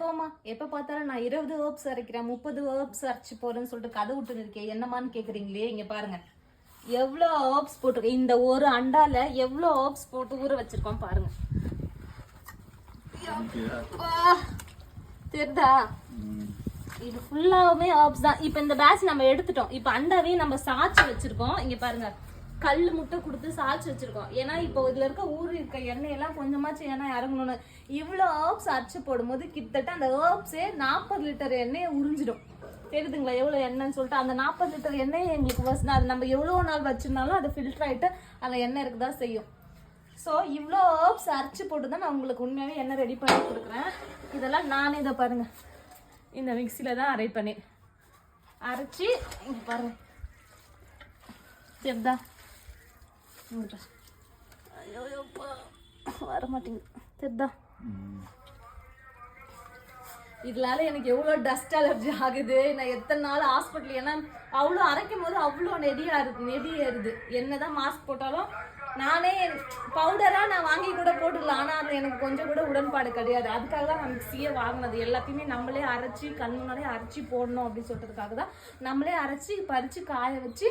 போமா எப்ப பார்த்தாலும் நான் 20 ஹெர்ப்ஸ் அரைக்கிறேன் 30 ஹெர்ப்ஸ் அரைச்சு போறேன்னு சொல்லிட்டு கதை விட்டு இருக்கேன் என்னமான்னு கேக்குறீங்களே. இங்க பாருங்க எவ்வளோ ஹெர்ப்ஸ் போட்டிருக்கேன். இந்த ஒரு அண்டால எவ்வளோ ஹெர்ப்ஸ் போட்டு ஊற வச்சிருக்கோம் பாருங்க. தெரியுதா? இது ஃபுல்லாவுமே ஹெர்ப்ஸ் தான். இப்போ இந்த பேட்ச் நம்ம எடுத்துட்டோம். இப்போ அண்டாவையும் நம்ம சாய்ச்சி வச்சிருக்கோம். இங்க பாருங்க கல் முட்டை கொடுத்து சாய்ச்சி வச்சிருக்கோம். ஏன்னா இப்போ இதுல இருக்க இருக்க எண்ணெயெல்லாம் கொஞ்சமாச்சும் ஏன்னா இறங்கணும்னு இவ்வளோ ஹெர்ப்ஸ் அரைச்சு போடும்போது கிட்டத்தட்ட அந்த ஹெர்ப்ஸே 40 லிட்டர் எண்ணெயை உறிஞ்சிடும். தெரியுதுங்களா எவ்வளோ எண்ணெய்ன்னு சொல்லிட்டு? அந்த 40 லிட்டர் எண்ணெய் எங்களுக்கு ஃபர்ஸ்ட் அது நம்ம எவ்வளோ நாள் வச்சிருந்தாலும் அது ஃபில்டர் ஆகிட்டு அதில் எண்ணெய் இருக்குதான் செய்யும். ஸோ இவ்வளோ ஹெர்ப்ஸ் அரைச்சி போட்டு தான் நான் உங்களுக்கு உண்மையாகவே எண்ணெய் ரெடி பண்ணி கொடுக்குறேன். இதெல்லாம் நானே இதை பாருங்க இந்த மிக்சியில் தான் அரைப்பேன். அரைச்சி இங்கே பாருங்க சரிதா? ஐயோப்பா வர மாட்டேங்குது தெரியுதா? இதனால எனக்கு எவ்வளோ டஸ்ட் அலர்ஜி ஆகுது. நான் எத்தனை நாள் ஹாஸ்பிட்டல் ஏன்னா அவ்வளோ அரைக்கும் போது அவ்வளோ நெடி ஏறுது. என்னதான் மாஸ்க் போட்டாலும் நானே பவுடராக நான் வாங்கி கூட போட்டுக்கலாம். ஆனால் அது எனக்கு கொஞ்சம் கூட உடன்பாடு கிடையாது. அதுக்காக தான் நான் மிக்சியே வாங்கினது. எல்லாத்தையுமே நம்மளே அரைச்சி கண் முன்னாலே அரைச்சி போடணும் அப்படின்னு சொல்கிறதுக்காக தான் நம்மளே அரைச்சி பறித்து காய வச்சு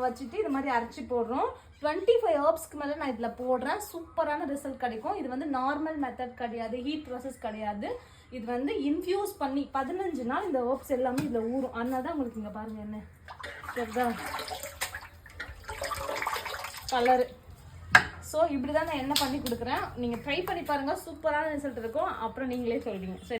வச்சுட்டு இது மாதிரி அரைச்சி போடுறோம். 25 ஹெர்ப்ஸ்க்கு மேலே நான் இதில் போடுறேன். சூப்பரான ரிசல்ட் கிடைக்கும். இது வந்து நார்மல் மெத்தட் கிடையாது, ஹீட் ப்ராசஸ் கிடையாது. இது வந்து இன்ஃபியூஸ் பண்ணி 15 நாள் இந்த ஹெர்ப்ஸ் எல்லாமே இதில் ஊறும். அதனால தான் உங்களுக்கு இங்கே பாருங்க என்ன சரிதா கலரு. ஸோ இப்படி தான் நான் என்ன பண்ணி கொடுக்குறேன். நீங்கள் ட்ரை பண்ணி பாருங்கள், சூப்பரான ரிசல்ட் இருக்கும். அப்புறம் நீங்களே சொல்வீங்க. சரி.